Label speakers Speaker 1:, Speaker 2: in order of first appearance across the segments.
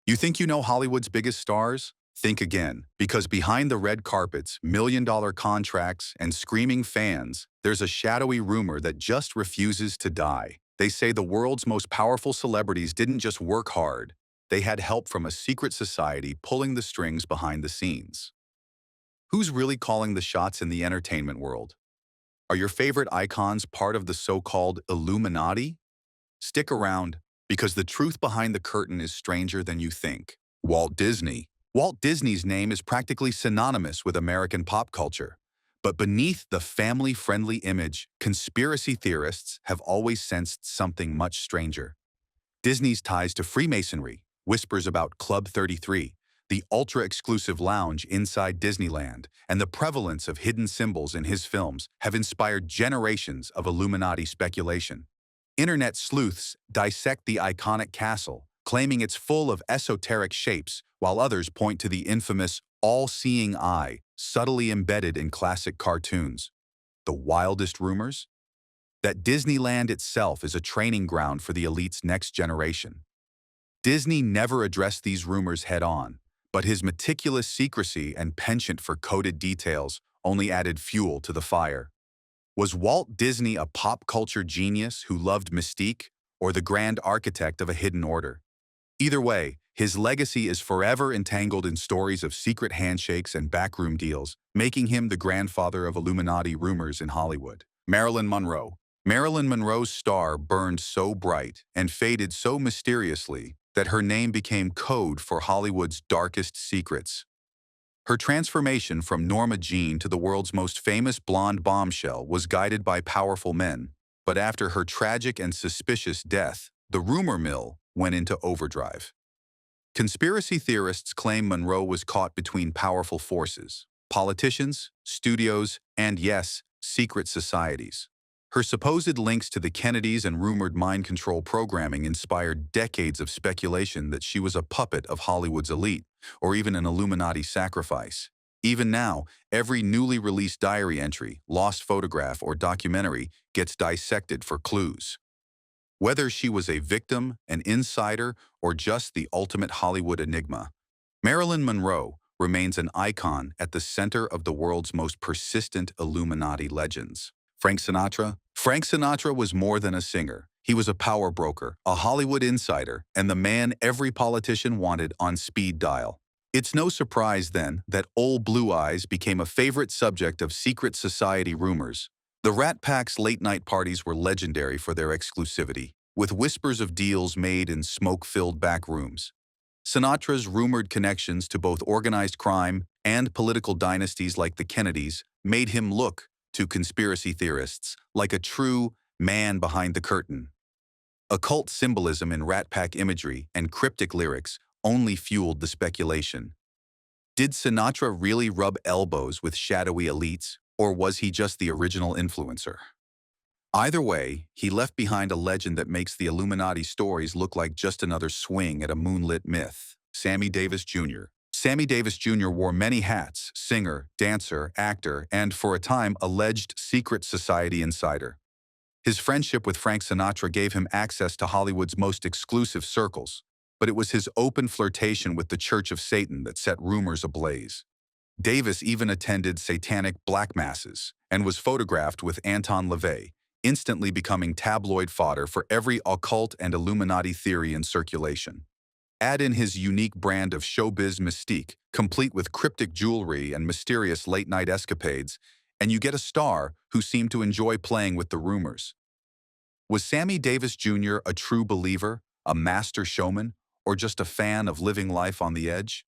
Speaker 1: You think you know Hollywood's biggest stars? Think again, because behind the red carpets, million-dollar contracts, and screaming fans, there's a shadowy rumor that just refuses to die. They say the world's most powerful celebrities didn't just work hard, they had help from a secret society pulling the strings behind the scenes. Who's really calling the shots in the entertainment world? Are your favorite icons part of the so-called Illuminati? Stick around, because the truth behind the curtain is stranger than you think. Walt Disney. Walt Disney's name is practically synonymous with American pop culture. But beneath the family-friendly image, conspiracy theorists have always sensed something much stranger. Disney's ties to Freemasonry, whispers about Club 33, the ultra-exclusive lounge inside Disneyland, and the prevalence of hidden symbols in his films have inspired generations of Illuminati speculation. Internet sleuths dissect the iconic castle, claiming it's full of esoteric shapes, while others point to the infamous all-seeing eye subtly embedded in classic cartoons. The wildest rumors? That Disneyland itself is a training ground for the elite's next generation. Disney never addressed these rumors head-on, but his meticulous secrecy and penchant for coded details only added fuel to the fire. Was Walt Disney a pop culture genius who loved mystique, or the grand architect of a hidden order? Either way, his legacy is forever entangled in stories of secret handshakes and backroom deals, making him the grandfather of Illuminati rumors in Hollywood. Marilyn Monroe. Marilyn Monroe's star burned so bright and faded so mysteriously that her name became code for Hollywood's darkest secrets. Her transformation from Norma Jean to the world's most famous blonde bombshell was guided by powerful men, but after her tragic and suspicious death, the rumor mill went into overdrive. Conspiracy theorists claim Monroe was caught between powerful forces: politicians, studios, and yes, secret societies. Her supposed links to the Kennedys and rumored mind control programming inspired decades of speculation that she was a puppet of Hollywood's elite, or even an Illuminati sacrifice. Even now, every newly released diary entry, lost photograph, or documentary gets dissected for clues. Whether she was a victim, an insider, or just the ultimate Hollywood enigma, Marilyn Monroe remains an icon at the center of the world's most persistent Illuminati legends. Frank Sinatra? Frank Sinatra was more than a singer. He was a power broker, a Hollywood insider, and the man every politician wanted on speed dial. It's no surprise, then, that Old Blue Eyes became a favorite subject of secret society rumors. The Rat Pack's late-night parties were legendary for their exclusivity, with whispers of deals made in smoke-filled back rooms. Sinatra's rumored connections to both organized crime and political dynasties like the Kennedys made him look to conspiracy theorists like a true man behind the curtain. Occult symbolism in Rat Pack imagery and cryptic lyrics only fueled the speculation. Did Sinatra really rub elbows with shadowy elites, or was he just the original influencer? Either way, he left behind a legend that makes the Illuminati stories look like just another swing at a moonlit myth. Sammy Davis Jr. Sammy Davis Jr. wore many hats: singer, dancer, actor, and, for a time, alleged secret society insider. His friendship with Frank Sinatra gave him access to Hollywood's most exclusive circles, but it was his open flirtation with the Church of Satan that set rumors ablaze. Davis even attended satanic black masses and was photographed with Anton LaVey, instantly becoming tabloid fodder for every occult and Illuminati theory in circulation. Add in his unique brand of showbiz mystique, complete with cryptic jewelry and mysterious late-night escapades, and you get a star who seemed to enjoy playing with the rumors. Was Sammy Davis Jr. a true believer, a master showman, or just a fan of living life on the edge?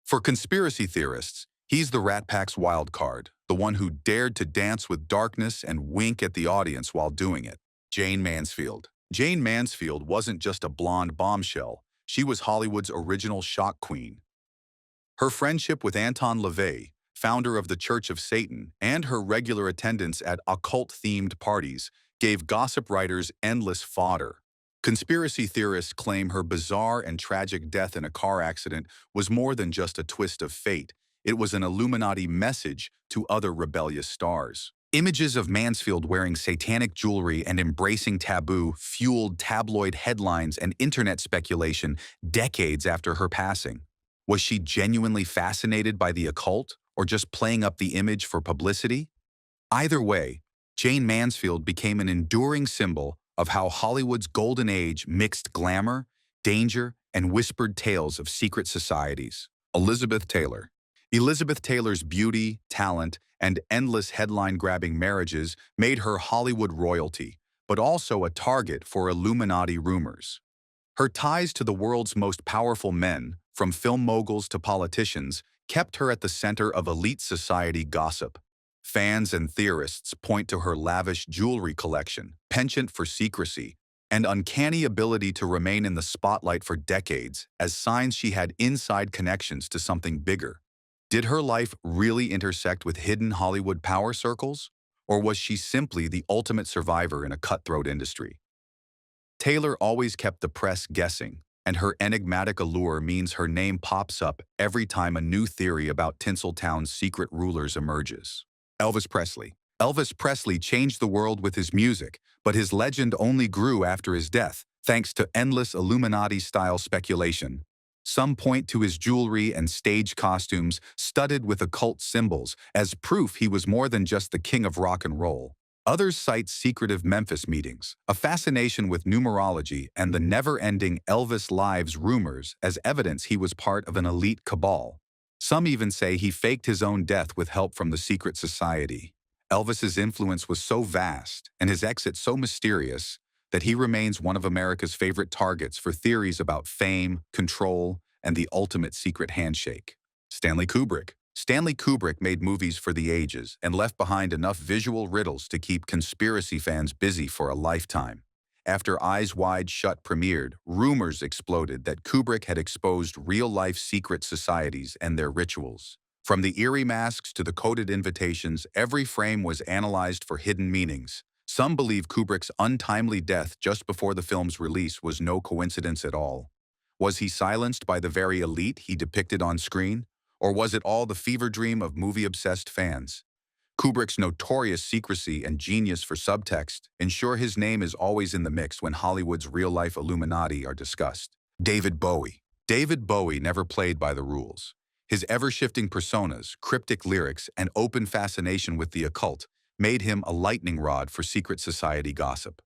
Speaker 1: For conspiracy theorists, he's the Rat Pack's wild card, the one who dared to dance with darkness and wink at the audience while doing it. Jane Mansfield. Jane Mansfield wasn't just a blonde bombshell. She was Hollywood's original shock queen. Her friendship with Anton LaVey, founder of the Church of Satan, and her regular attendance at occult-themed parties gave gossip writers endless fodder. Conspiracy theorists claim her bizarre and tragic death in a car accident was more than just a twist of fate. It was an Illuminati message to other rebellious stars. Images of Mansfield wearing satanic jewelry and embracing taboo fueled tabloid headlines and internet speculation decades after her passing. Was she genuinely fascinated by the occult or just playing up the image for publicity? Either way, Jane Mansfield became an enduring symbol of how Hollywood's golden age mixed glamour, danger, and whispered tales of secret societies. Elizabeth Taylor. Elizabeth Taylor's beauty, talent, and endless headline-grabbing marriages made her Hollywood royalty, but also a target for Illuminati rumors. Her ties to the world's most powerful men, from film moguls to politicians, kept her at the center of elite society gossip. Fans and theorists point to her lavish jewelry collection, penchant for secrecy, and uncanny ability to remain in the spotlight for decades as signs she had inside connections to something bigger. Did her life really intersect with hidden Hollywood power circles? Or was she simply the ultimate survivor in a cutthroat industry? Taylor always kept the press guessing, and her enigmatic allure means her name pops up every time a new theory about Tinseltown's secret rulers emerges. Elvis Presley. Elvis Presley changed the world with his music, but his legend only grew after his death, thanks to endless Illuminati-style speculation. Some point to his jewelry and stage costumes studded with occult symbols as proof he was more than just the king of rock and roll. Others cite secretive Memphis meetings, a fascination with numerology, and the never-ending Elvis Lives rumors as evidence he was part of an elite cabal. Some even say he faked his own death with help from the secret society. Elvis's influence was so vast and his exit so mysterious that he remains one of America's favorite targets for theories about fame, control, and the ultimate secret handshake. Stanley Kubrick. Stanley Kubrick made movies for the ages and left behind enough visual riddles to keep conspiracy fans busy for a lifetime. After Eyes Wide Shut premiered, rumors exploded that Kubrick had exposed real-life secret societies and their rituals. From the eerie masks to the coded invitations, every frame was analyzed for hidden meanings. Some believe Kubrick's untimely death just before the film's release was no coincidence at all. Was he silenced by the very elite he depicted on screen? Or was it all the fever dream of movie-obsessed fans? Kubrick's notorious secrecy and genius for subtext ensure his name is always in the mix when Hollywood's real-life Illuminati are discussed. David Bowie. David Bowie never played by the rules. His ever-shifting personas, cryptic lyrics, and open fascination with the occult made him a lightning rod for secret society gossip.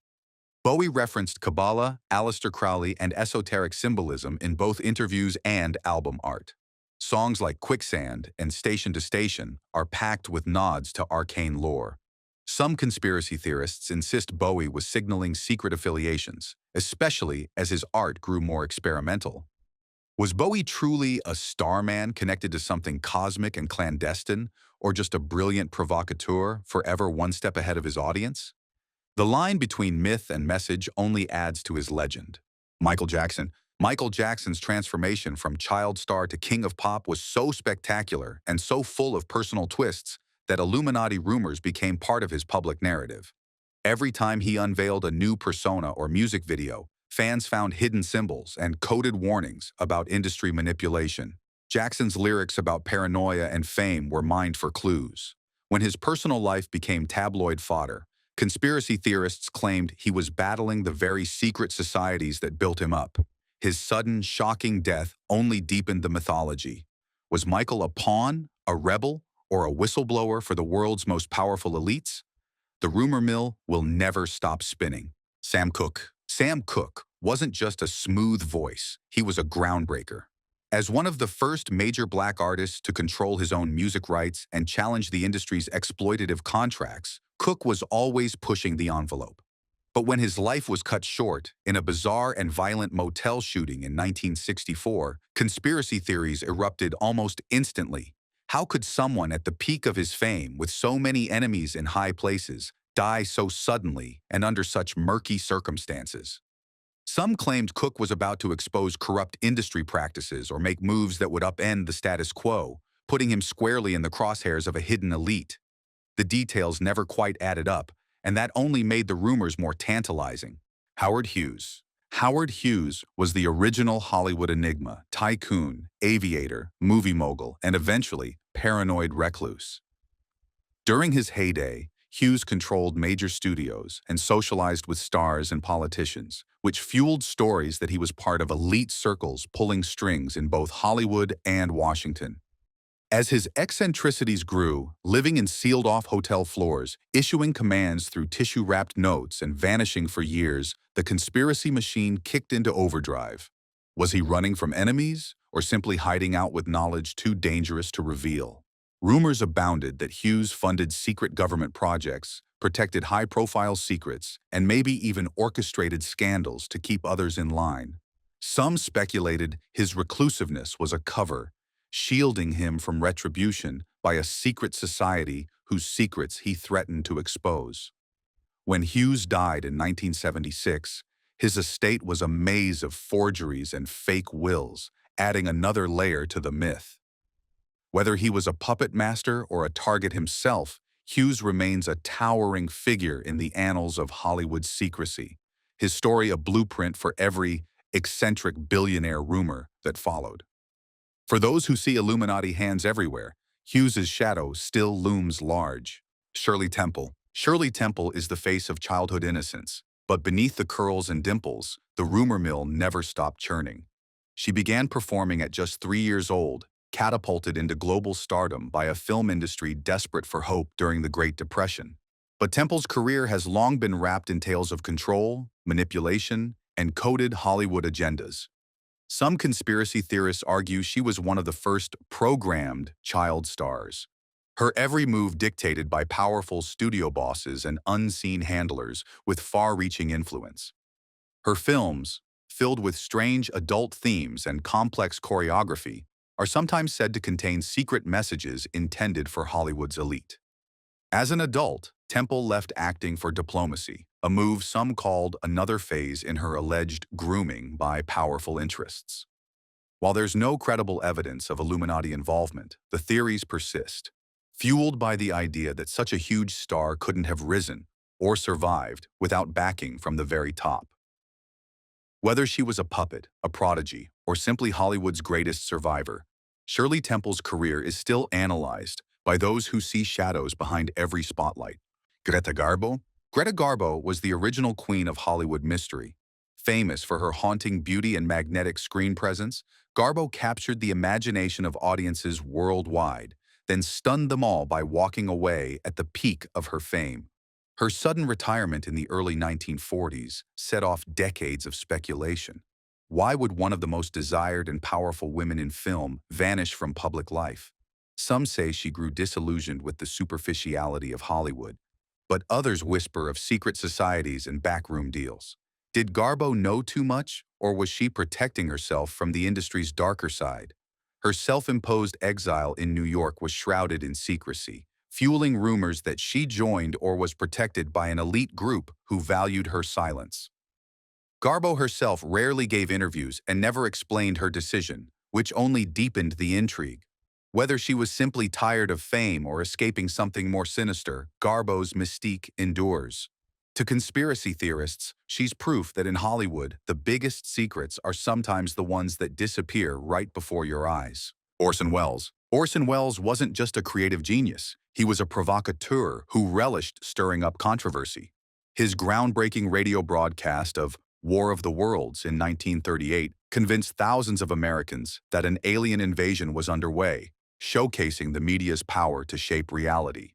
Speaker 1: Bowie referenced Kabbalah, Aleister Crowley, and esoteric symbolism in both interviews and album art. Songs like Quicksand and Station to Station are packed with nods to arcane lore. Some conspiracy theorists insist Bowie was signaling secret affiliations, especially as his art grew more experimental. Was Bowie truly a starman connected to something cosmic and clandestine, or just a brilliant provocateur forever one step ahead of his audience? The line between myth and message only adds to his legend. Michael Jackson. Michael Jackson's transformation from child star to king of pop was so spectacular and so full of personal twists that Illuminati rumors became part of his public narrative. Every time he unveiled a new persona or music video, fans found hidden symbols and coded warnings about industry manipulation. Jackson's lyrics about paranoia and fame were mined for clues. When his personal life became tabloid fodder, conspiracy theorists claimed he was battling the very secret societies that built him up. His sudden, shocking death only deepened the mythology. Was Michael a pawn, a rebel, or a whistleblower for the world's most powerful elites? The rumor mill will never stop spinning. Sam Cooke. Sam Cooke wasn't just a smooth voice, he was a groundbreaker. As one of the first major black artists to control his own music rights and challenge the industry's exploitative contracts, Cooke was always pushing the envelope. But when his life was cut short in a bizarre and violent motel shooting in 1964, conspiracy theories erupted almost instantly. How could someone at the peak of his fame, with so many enemies in high places, die so suddenly and under such murky circumstances? Some claimed Cooke was about to expose corrupt industry practices or make moves that would upend the status quo, putting him squarely in the crosshairs of a hidden elite. The details never quite added up, and that only made the rumors more tantalizing. Howard Hughes. Howard Hughes was the original Hollywood enigma, tycoon, aviator, movie mogul, and eventually paranoid recluse. During his heyday, Hughes controlled major studios and socialized with stars and politicians, which fueled stories that he was part of elite circles pulling strings in both Hollywood and Washington. As his eccentricities grew, living in sealed-off hotel floors, issuing commands through tissue-wrapped notes, and vanishing for years, the conspiracy machine kicked into overdrive. Was he running from enemies, or simply hiding out with knowledge too dangerous to reveal? Rumors abounded that Hughes funded secret government projects, protected high-profile secrets, and maybe even orchestrated scandals to keep others in line. Some speculated his reclusiveness was a cover, shielding him from retribution by a secret society whose secrets he threatened to expose. When Hughes died in 1976, his estate was a maze of forgeries and fake wills, adding another layer to the myth. Whether he was a puppet master or a target himself, Hughes remains a towering figure in the annals of Hollywood secrecy, his story a blueprint for every eccentric billionaire rumor that followed. For those who see Illuminati hands everywhere, Hughes's shadow still looms large. Shirley Temple. Shirley Temple is the face of childhood innocence, but beneath the curls and dimples, the rumor mill never stopped churning. She began performing at just 3 years old, catapulted into global stardom by a film industry desperate for hope during the Great Depression. But Temple's career has long been wrapped in tales of control, manipulation, and coded Hollywood agendas. Some conspiracy theorists argue she was one of the first programmed child stars. Her every move dictated by powerful studio bosses and unseen handlers with far-reaching influence. Her films, filled with strange adult themes and complex choreography, are sometimes said to contain secret messages intended for Hollywood's elite. As an adult, Temple left acting for diplomacy, a move some called another phase in her alleged grooming by powerful interests. While there's no credible evidence of Illuminati involvement, the theories persist, fueled by the idea that such a huge star couldn't have risen or survived without backing from the very top. Whether she was a puppet, a prodigy, or simply Hollywood's greatest survivor, Shirley Temple's career is still analyzed by those who see shadows behind every spotlight. Greta Garbo? Greta Garbo was the original queen of Hollywood mystery. Famous for her haunting beauty and magnetic screen presence, Garbo captured the imagination of audiences worldwide, then stunned them all by walking away at the peak of her fame. Her sudden retirement in the early 1940s set off decades of speculation. Why would one of the most desired and powerful women in film vanish from public life? Some say she grew disillusioned with the superficiality of Hollywood, but others whisper of secret societies and backroom deals. Did Garbo know too much, or was she protecting herself from the industry's darker side? Her self-imposed exile in New York was shrouded in secrecy, fueling rumors that she joined or was protected by an elite group who valued her silence. Garbo herself rarely gave interviews and never explained her decision, which only deepened the intrigue. Whether she was simply tired of fame or escaping something more sinister, Garbo's mystique endures. To conspiracy theorists, she's proof that in Hollywood, the biggest secrets are sometimes the ones that disappear right before your eyes. Orson Welles. Orson Welles wasn't just a creative genius. He was a provocateur who relished stirring up controversy. His groundbreaking radio broadcast of War of the Worlds in 1938 convinced thousands of Americans that an alien invasion was underway, showcasing the media's power to shape reality.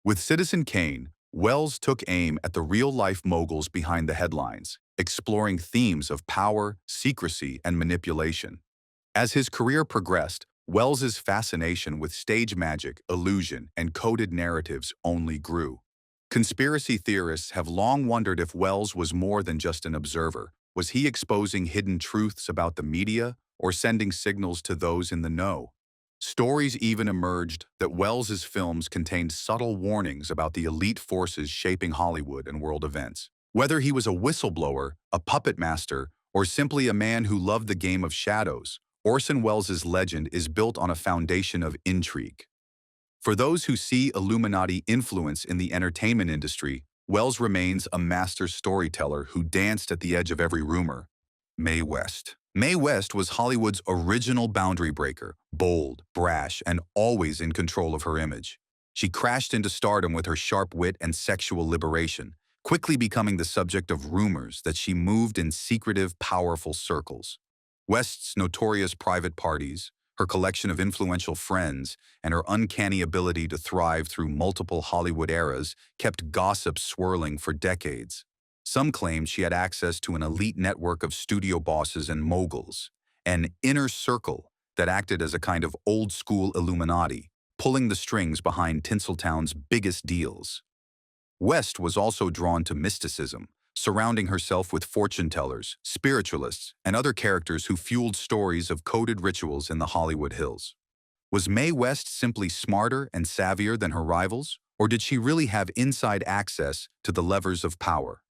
Speaker 1: With Citizen Kane, Welles took aim at the real-life moguls behind the headlines, exploring themes of power, secrecy, and manipulation. As his career progressed, Welles's fascination with stage magic, illusion, and coded narratives only grew. Conspiracy theorists have long wondered if Welles was more than just an observer. Was he exposing hidden truths about the media or sending signals to those in the know? Stories even emerged that Welles's films contained subtle warnings about the elite forces shaping Hollywood and world events. Whether he was a whistleblower, a puppet master, or simply a man who loved the game of shadows, Orson Welles' legend is built on a foundation of intrigue. For those who see Illuminati influence in the entertainment industry, Welles remains a master storyteller who danced at the edge of every rumor. Mae West. Mae West was Hollywood's original boundary breaker, bold, brash, and always in control of her image. She crashed into stardom with her sharp wit and sexual liberation, quickly becoming the subject of rumors that she moved in secretive, powerful circles. West's notorious private parties, her collection of influential friends, and her uncanny ability to thrive through multiple Hollywood eras kept gossip swirling for decades. Some claimed she had access to an elite network of studio bosses and moguls, an inner circle that acted as a kind of old-school Illuminati, pulling the strings behind Tinseltown's biggest deals. West was also drawn to mysticism, surrounding herself with fortune-tellers, spiritualists, and other characters who fueled stories of coded rituals in the Hollywood Hills. Was Mae West simply smarter and savvier than her rivals, or did she really have inside access to the levers of power?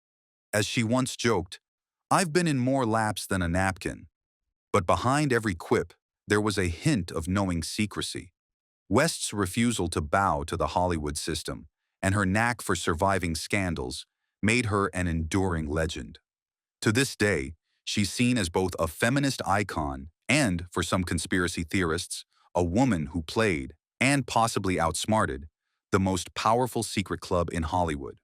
Speaker 1: As she once joked, "I've been in more laps than a napkin." But behind every quip, there was a hint of knowing secrecy. West's refusal to bow to the Hollywood system and her knack for surviving scandals made her an enduring legend. To this day, she's seen as both a feminist icon and, for some conspiracy theorists, a woman who played, and possibly outsmarted, the most powerful secret club in Hollywood.